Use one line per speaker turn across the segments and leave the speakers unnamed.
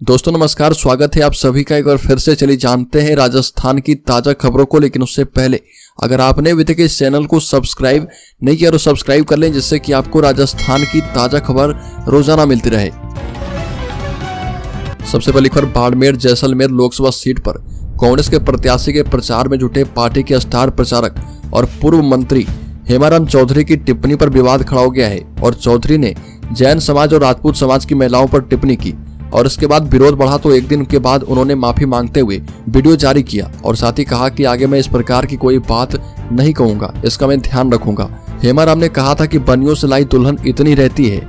दोस्तों नमस्कार, स्वागत है आप सभी का एक बार फिर से। चलिए जानते हैं राजस्थान की ताजा खबरों को, लेकिन उससे पहले अगर आपने अभी तक इस चैनल को सब्सक्राइब नहीं किया तो सब्सक्राइब कर लें, जिससे कि आपको राजस्थान की ताजा खबर रोजाना मिलती रहे। सबसे पहली खबर, बाड़मेर जैसलमेर लोकसभा सीट पर कांग्रेस के प्रत्याशी के प्रचार में जुटे पार्टी के स्टार प्रचारक और पूर्व मंत्री हेमाराम चौधरी की टिप्पणी पर विवाद खड़ा हो गया है। और चौधरी ने जैन समाज और राजपूत समाज की महिलाओं पर टिप्पणी की और इसके बाद विरोध बढ़ा तो एक दिन के बाद उन्होंने माफी मांगते हुए वीडियो जारी किया और साथ ही कहा कि आगे मैं इस प्रकार की कोई बात नहीं कहूंगा, इसका मैं ध्यान रखूंगा। हेमाराम ने कहा था कि बनियों से लाई दुल्हन इतनी रहती है।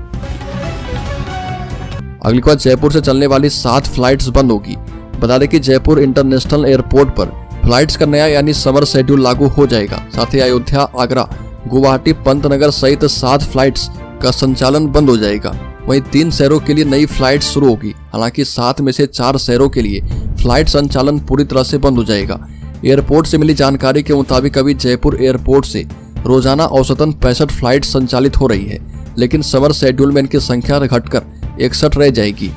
अगली बार, जयपुर से चलने वाली 7 फ्लाइट्स बंद होगी। बता दें कि जयपुर इंटरनेशनल एयरपोर्ट पर फ्लाइट्स का नया यानी समर शेड्यूल लागू हो जाएगा। साथ ही अयोध्या, आगरा, गुवाहाटी, पंतनगर सहित 7 फ्लाइट्स का संचालन बंद हो जाएगा। वहीं 3 शहरों के लिए नई फ्लाइट शुरू होगी। हालांकि 7 में से 4 शहरों के लिए फ्लाइट संचालन पूरी तरह से बंद हो जाएगा। एयरपोर्ट से मिली जानकारी के मुताबिक अभी जयपुर एयरपोर्ट से रोजाना औसतन 65 फ्लाइट संचालित हो रही है, लेकिन समर शेड्यूल में इनकी संख्या घटकर 61 रह जाएगी।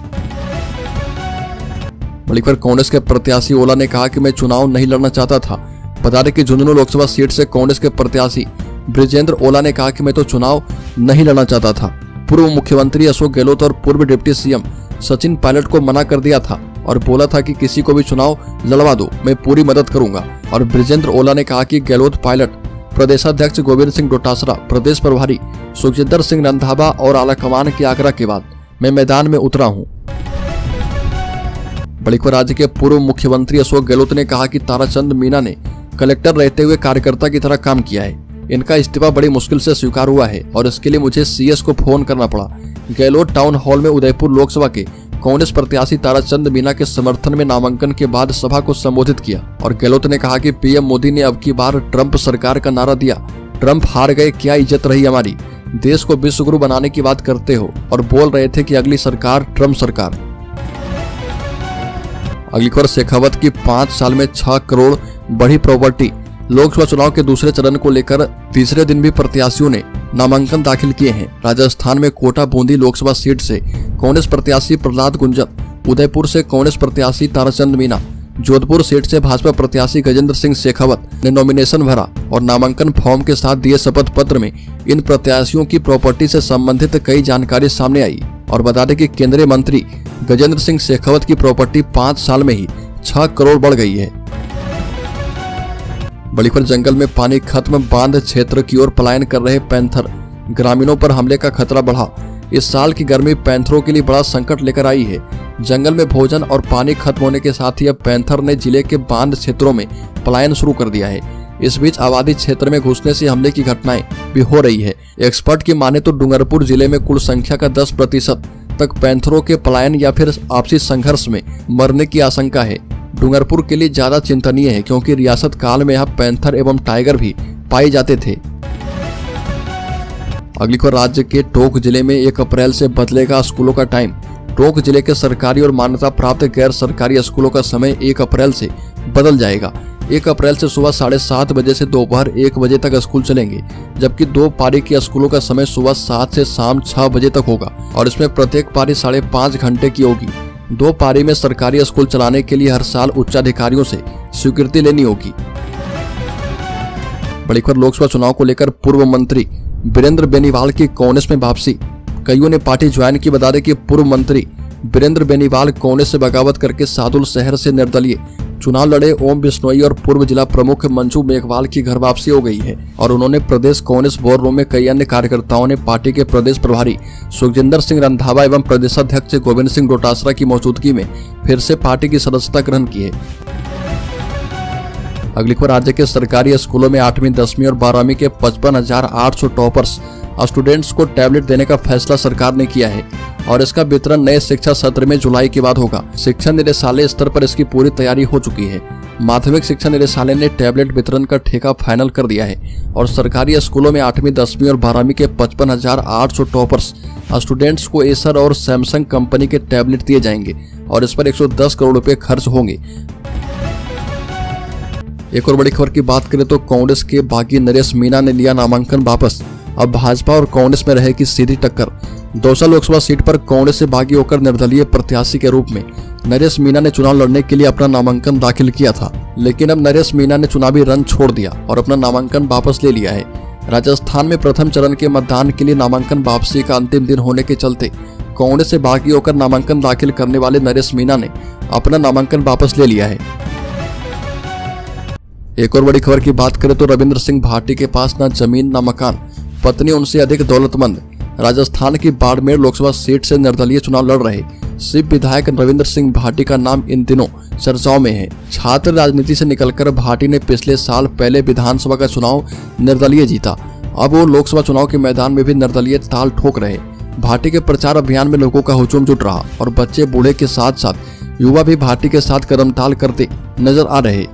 बड़ी खबर, कांग्रेस के प्रत्याशी ओला ने कहा कि मैं चुनाव नहीं लड़ना चाहता था। बता दें कि झुंझुनू लोकसभा सीट से कांग्रेस के प्रत्याशी ब्रिजेंद्र ओला ने कहा कि मैं तो चुनाव नहीं लड़ना चाहता था। पूर्व मुख्यमंत्री अशोक गहलोत और पूर्व डिप्टी सीएम सचिन पायलट को मना कर दिया था और बोला था कि किसी को भी चुनाव लड़वा दो, मैं पूरी मदद करूंगा। और ब्रिजेंद्र ओला ने कहा कि गहलोत, पायलट, प्रदेशाध्यक्ष गोविंद सिंह डोटासरा, प्रदेश प्रभारी सुखजिंदर सिंह रंधावा और आलाकमान के आग्रह के बाद मैं मैदान में उतरा हूं। बड़ी खबर, राज्य के पूर्व मुख्यमंत्री अशोक गहलोत ने कहा कि ताराचंद मीणा ने कलेक्टर रहते हुए कार्यकर्ता की तरह काम किया है। इनका इस्तीफा बड़ी मुश्किल से स्वीकार हुआ है और इसके लिए मुझे सीएस को फोन करना पड़ा। गहलोत टाउन हॉल में उदयपुर लोकसभा के कांग्रेस प्रत्याशी ताराचंद मीणा के समर्थन में नामांकन के बाद सभा को संबोधित किया और गहलोत ने कहा कि पीएम मोदी ने अब की बार ट्रंप सरकार का नारा दिया। ट्रंप हार गए, क्या इज्जत रही हमारी। देश को विश्व गुरु बनाने की बात करते हो और बोल रहे थे कि अगली सरकार ट्रंप सरकार। अगली खबर, शेखावत की 5 साल में 6 करोड़ बढ़ी प्रॉपर्टी। लोकसभा चुनाव के दूसरे चरण को लेकर तीसरे दिन भी प्रत्याशियों ने नामांकन दाखिल किए हैं। राजस्थान में कोटा बूंदी लोकसभा सीट से कांग्रेस प्रत्याशी प्रहलाद गुंजर, उदयपुर से कांग्रेस प्रत्याशी ताराचंद मीणा, जोधपुर सीट से भाजपा प्रत्याशी गजेंद्र सिंह शेखावत ने नॉमिनेशन भरा और नामांकन फॉर्म के साथ दिए शपथ पत्र में इन प्रत्याशियों की प्रॉपर्टी से संबंधित कई जानकारी सामने आई। और बता दें कि केंद्रीय मंत्री गजेंद्र सिंह शेखावत की प्रॉपर्टी 5 साल में ही 6 करोड़ बढ़ गई है। बड़ी खबर, जंगल में पानी खत्म, बांध क्षेत्र की ओर पलायन कर रहे पैंथर, ग्रामीणों पर हमले का खतरा बढ़ा। इस साल की गर्मी पैंथरों के लिए बड़ा संकट लेकर आई है। जंगल में भोजन और पानी खत्म होने के साथ ही अब पैंथर ने जिले के बांध क्षेत्रों में पलायन शुरू कर दिया है। इस बीच आबादी क्षेत्र में घुसने से हमले की घटनाएं भी हो रही है। एक्सपर्ट की माने तो डूंगरपुर जिले में कुल संख्या का 10% तक पैंथरों के पलायन या फिर आपसी संघर्ष में मरने की आशंका है। डूंगरपुर के लिए ज्यादा चिंतनीय है क्योंकि रियासत काल में यहाँ पैंथर एवं टाइगर भी पाए जाते थे। अगली खबर, राज्य के टोंक जिले में 1 अप्रैल से बदलेगा स्कूलों का टाइम। टोंक जिले के सरकारी और मान्यता प्राप्त गैर सरकारी स्कूलों का समय 1 अप्रैल से बदल जाएगा। 1 अप्रैल से सुबह 7:30 बजे से दोपहर 1 बजे तक स्कूल चलेंगे, जबकि 2 पारी के स्कूलों का समय सुबह 7 से शाम 6 बजे तक होगा और इसमें प्रत्येक पारी 5.5 घंटे की होगी। 2 पारी में सरकारी स्कूल चलाने के लिए हर साल उच्चाधिकारियों से स्वीकृति लेनी होगी। बड़ी खबर, लोकसभा चुनाव को लेकर पूर्व मंत्री वीरेंद्र बेनीवाल की कांग्रेस में वापसी। कईयों ने पार्टी ज्वाइन की। बता दें कि पूर्व मंत्री वीरेंद्र बेनीवाल कांग्रेस से बगावत करके सादुल शहर से निर्दलीय चुनाव लड़े ओम बिश्नोई और पूर्व जिला प्रमुख मंजू मेघवाल की घर वापसी हो गई है और उन्होंने प्रदेश कांग्रेस बोर्ड रूम में कई अन्य कार्यकर्ताओं ने पार्टी के प्रदेश प्रभारी सुखजिंदर सिंह रंधावा एवं प्रदेशाध्यक्ष गोविंद सिंह डोटासरा की मौजूदगी में फिर से पार्टी की सदस्यता ग्रहण की है। अगली खबर, राज्य के सरकारी स्कूलों में 8वीं, 10वीं और 12वीं के 55,800 टॉपर्स स्टूडेंट्स को टैबलेट देने का फैसला सरकार ने किया है और इसका वितरण नए शिक्षा सत्र में जुलाई के बाद होगा। शिक्षा निदेशालय स्तर पर इसकी पूरी तैयारी हो चुकी है। माध्यमिक शिक्षा निदेशालय ने टैबलेट वितरण का ठेका फाइनल कर दिया है और सरकारी स्कूलों में 8वीं, 10वीं और 12वीं के 55,800 टॉपर्स स्टूडेंट्स को एसर और सैमसंग कंपनी के टैबलेट दिए जाएंगे और इस पर 110 करोड़ रुपए खर्च होंगे। एक और बड़ी खबर की बात करें तो कांग्रेस के बागी नरेश मीणा ने लिया नामांकन वापस। अब भाजपा और कांग्रेस में रहेगी सीधी टक्कर। दौसा लोकसभा सीट पर कांग्रेस से बागी होकर निर्दलीय प्रत्याशी के रूप में नरेश मीणा ने चुनाव लड़ने के लिए अपना नामांकन दाखिल किया था, लेकिन अब नरेश मीणा ने चुनावी रन छोड़ दिया और अपना नामांकन वापस ले लिया है। राजस्थान में प्रथम चरण के मतदान के लिए नामांकन वापसी का अंतिम दिन होने के चलते कांग्रेस से बागी होकर नामांकन दाखिल करने वाले नरेश मीणा ने अपना नामांकन वापस ले लिया है। एक और बड़ी खबर की बात करें तो रविंद्र सिंह भाटी के पास न जमीन न मकान, पत्नी उनसे अधिक दौलतमंद। राजस्थान की बाड़मेर लोकसभा सीट से निर्दलीय चुनाव लड़ रहे सिप विधायक रविंद्र सिंह भाटी का नाम इन दिनों चर्चाओं में है। छात्र राजनीति से निकलकर भाटी ने पिछले साल पहले विधानसभा का चुनाव निर्दलीय जीता। अब वो लोकसभा चुनाव के मैदान में भी निर्दलीय ताल ठोक रहे। भाटी के प्रचार अभियान में लोगों का हुजूम जुट रहा और बच्चे बूढ़े के साथ साथ युवा भी भाटी के साथ कदमताल करते नजर आ रहे।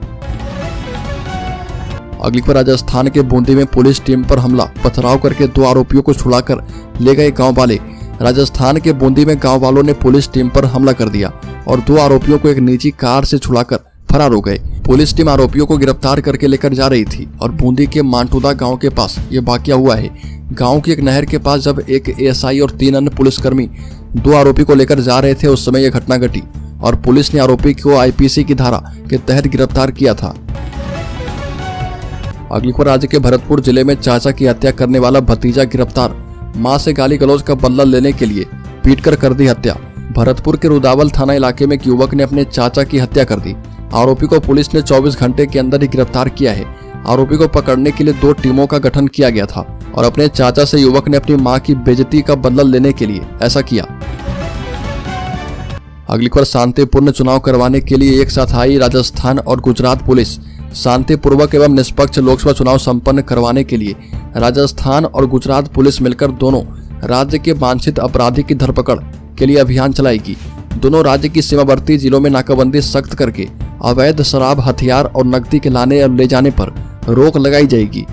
अगली खबर, राजस्थान के बूंदी में पुलिस टीम पर हमला, पथराव करके 2 आरोपियों को छुड़ाकर ले गए गांव वाले। राजस्थान के बूंदी में गांव वालों ने पुलिस टीम पर हमला कर दिया और 2 आरोपियों को एक निजी कार से छुड़ाकर फरार हो गए। पुलिस टीम आरोपियों को गिरफ्तार करके लेकर जा रही थी और बूंदी के मांटुदा गांव के पास ये वाकया हुआ है। गांव की एक नहर के पास जब एक एएसआई और 3 अन्य पुलिसकर्मी 2 आरोपी को लेकर जा रहे थे, उस समय यह घटना घटी और पुलिस ने आरोपी को आईपीसी की धारा के तहत गिरफ्तार किया था। अगली खबर, राज्य के भरतपुर जिले में चाचा की हत्या करने वाला भतीजा गिरफ्तार, मां से गाली गलौज का बदला लेने के लिए पीटकर कर दी हत्या। भरतपुर के रुदावल थाना इलाके में एक युवक ने अपने चाचा की हत्या कर दी। आरोपी को पुलिस ने 24 घंटे के अंदर ही गिरफ्तार किया है। आरोपी को पकड़ने के लिए 2 टीमों का गठन किया गया था और अपने चाचा से युवक ने अपनी मां की बेइज्जती का बदला लेने के लिए ऐसा किया। अगली खबर, शांतिपूर्ण चुनाव करवाने के लिए एक साथ आई राजस्थान और गुजरात पुलिस। शांतिपूर्वक एवं निष्पक्ष लोकसभा चुनाव संपन्न करवाने के लिए राजस्थान और गुजरात पुलिस मिलकर दोनों राज्य के वांछित अपराधी की धरपकड़ के लिए अभियान चलाएगी। दोनों राज्य की सीमावर्ती जिलों में नाकाबंदी सख्त करके अवैध शराब, हथियार और नकदी के लाने और ले जाने पर रोक लगाई जाएगी।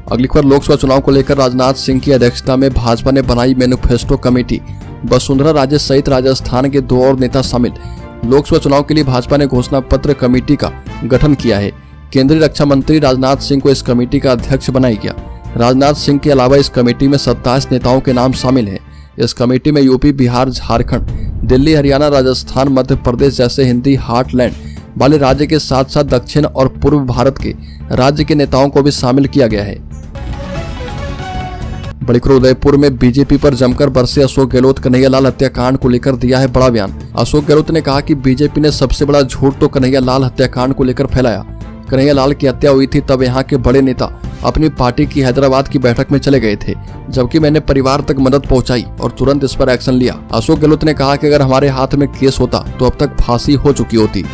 अगली खबर, लोकसभा चुनाव को लेकर राजनाथ सिंह की अध्यक्षता में भाजपा ने बनाई मैनिफेस्टो कमेटी। वसुंधरा राजे सहित राजस्थान के 2 और नेता शामिल। लोकसभा चुनाव के लिए भाजपा ने घोषणा पत्र कमेटी का गठन किया है। केंद्रीय रक्षा मंत्री राजनाथ सिंह को इस कमेटी का अध्यक्ष बनाया गया। राजनाथ सिंह के अलावा इस कमेटी में 27 नेताओं के नाम शामिल हैं। इस कमेटी में यूपी, बिहार, झारखंड, दिल्ली, हरियाणा, राजस्थान, मध्य प्रदेश जैसे हिंदी हार्टलैंड वाले राज्य के साथ साथ दक्षिण और पूर्व भारत के राज्य के नेताओं को भी शामिल किया गया है। बड़ी खबर, उदयपुर में बीजेपी पर जमकर बरसे अशोक गहलोत। कन्हैयालाल हत्याकांड को लेकर दिया है बड़ा बयान। अशोक गहलोत ने कहा कि बीजेपी ने सबसे बड़ा झूठ तो कन्हैयालाल हत्याकांड को लेकर फैलाया। कन्हैयालाल की हत्या हुई थी तब यहाँ के बड़े नेता अपनी पार्टी की हैदराबाद की बैठक में चले गए थे, जबकि मैंने परिवार तक मदद पहुंचाई और तुरंत इस पर एक्शन लिया। अशोक गहलोत ने कहा कि अगर हमारे हाथ में केस होता तो अब तक फांसी हो चुकी होती।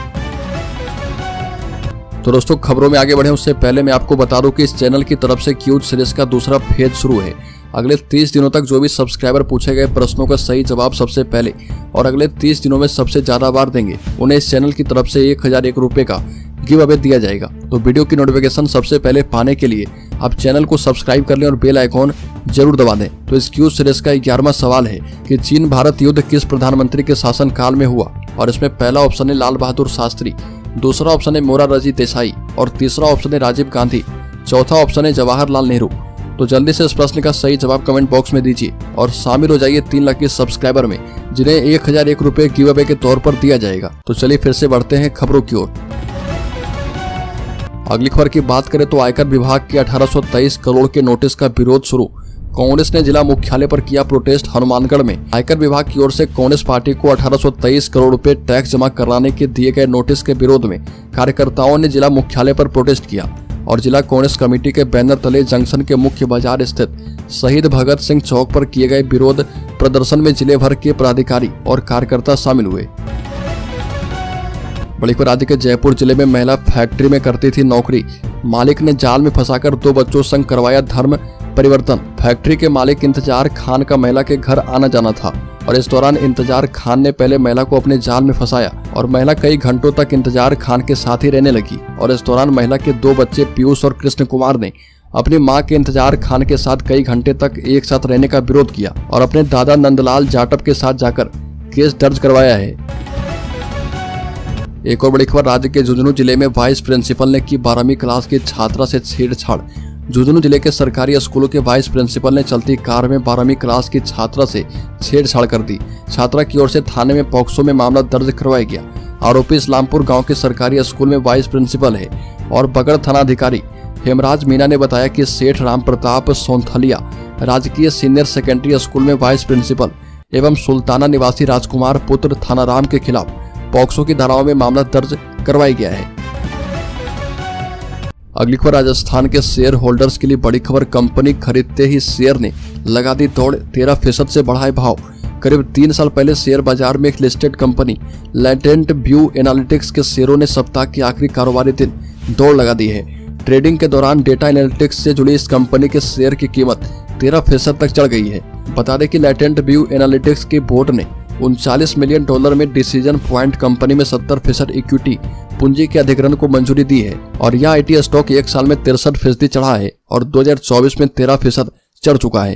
तो दोस्तों, खबरों में आगे बढ़े उससे पहले मैं आपको बता दूं कि इस चैनल की तरफ से क्यूज सीरीज का दूसरा फेज शुरू है। अगले 30 दिनों तक जो भी सब्सक्राइबर पूछे गए प्रश्नों का सही जवाब सबसे पहले और अगले 30 दिनों में सबसे ज्यादा बार देंगे, उन्हें इस चैनल की तरफ से 1001 रुपए का गिव अवे दिया जाएगा। तो वीडियो की नोटिफिकेशन सबसे पहले पाने के लिए आप चैनल को सब्सक्राइब कर लें और बेल आइकॉन जरूर दबा दें। तो इस क्यूज सीरीज का 11वां सवाल है कि चीन भारत युद्ध किस प्रधानमंत्री के शासन काल में हुआ, और इसमें पहला ऑप्शन है लाल बहादुर शास्त्री, दूसरा ऑप्शन है मोरारजी देसाई और तीसरा ऑप्शन है राजीव गांधी, चौथा ऑप्शन है जवाहरलाल नेहरू। तो जल्दी से इस प्रश्न का सही जवाब कमेंट बॉक्स में दीजिए और शामिल हो जाइए 3 लाख के सब्सक्राइबर में, जिन्हें 1001 रुपए गिव अवे के तौर पर दिया जाएगा। तो चलिए फिर से बढ़ते हैं खबरों की ओर। अगली खबर की बात करें तो आयकर विभाग के 1823 करोड़ के नोटिस का विरोध शुरू। कांग्रेस ने जिला मुख्यालय पर किया प्रोटेस्ट। हनुमानगढ़ में आयकर विभाग की ओर से कांग्रेस पार्टी को 1823 करोड़ रुपए टैक्स जमा कराने के दिए गए नोटिस के विरोध में कार्यकर्ताओं ने जिला मुख्यालय पर प्रोटेस्ट किया और जिला कांग्रेस कमेटी के बैनर तले जंक्शन के मुख्य बाजार स्थित शहीद भगत सिंह चौक पर किए गए विरोध प्रदर्शन में जिले भर के पदाधिकारी और कार्यकर्ता शामिल हुए। बड़ी खबर, राज्य के जयपुर जिले में महिला फैक्ट्री में करती थी नौकरी, मालिक ने जाल में फंसाकर 2 बच्चों संग करवाया धर्म परिवर्तन। फैक्ट्री के मालिक इंतजार खान का महिला के घर आना जाना था और इस दौरान इंतजार खान ने पहले महिला को अपने जाल में फंसाया और महिला कई घंटों तक इंतजार खान के साथ ही रहने लगी और इस दौरान महिला के 2 बच्चे पीयूष और कृष्ण कुमार ने अपनी मां के इंतजार खान के साथ कई घंटे तक एक साथ रहने का विरोध किया और अपने दादा नंदलाल जाटव के साथ जाकर केस दर्ज करवाया है। एक और बड़ी खबर, राज्य के झुंझुनू जिले में वाइस प्रिंसिपल ने की 12वीं क्लास की छात्रा से छेड़छाड़। झुंझुनू जिले के सरकारी स्कूलों के वाइस प्रिंसिपल ने चलती कार में 12वीं क्लास की छात्रा से छेड़छाड़ कर दी। छात्रा की ओर से थाने में पॉक्सो में मामला दर्ज करवाया गया। आरोपी इस्लामपुर गांव के सरकारी स्कूल में वाइस प्रिंसिपल है और बगड़ थानाधिकारी हेमराज मीना ने बताया कि सेठ राम प्रताप सोनथलिया राजकीय सीनियर सेकेंडरी स्कूल में वाइस प्रिंसिपल एवं सुल्ताना निवासी राजकुमार पुत्र थानाराम के खिलाफ पॉक्सो की धाराओं में मामला दर्ज करवाया गया है। अगली खबर राजस्थान के शेयर होल्डर्स के लिए बड़ी खबर। कंपनी खरीदते ही शेयर ने लगा दी दौड़, 13% से बढ़ाए भाव। करीब 3 साल पहले शेयर बाजार में एक listed company latent view analytics के शेयरों ने सप्ताह के आखिरी कारोबारी दिन दौड़ लगा दी है। ट्रेडिंग के दौरान डेटा एनालिटिक्स से जुड़ी इस कंपनी के शेयर की कीमत 13% तक चढ़ गई है। बता दें कि लेटेंट व्यू एनालिटिक्स के बोर्ड ने $39 मिलियन में डिसीजन पॉइंट कंपनी में 70% इक्विटी पूंजी के अधिग्रहण को मंजूरी दी है और यह आईटी स्टॉक 1 साल में 63% चढ़ा है और 2024 में 13% चढ़ चुका है।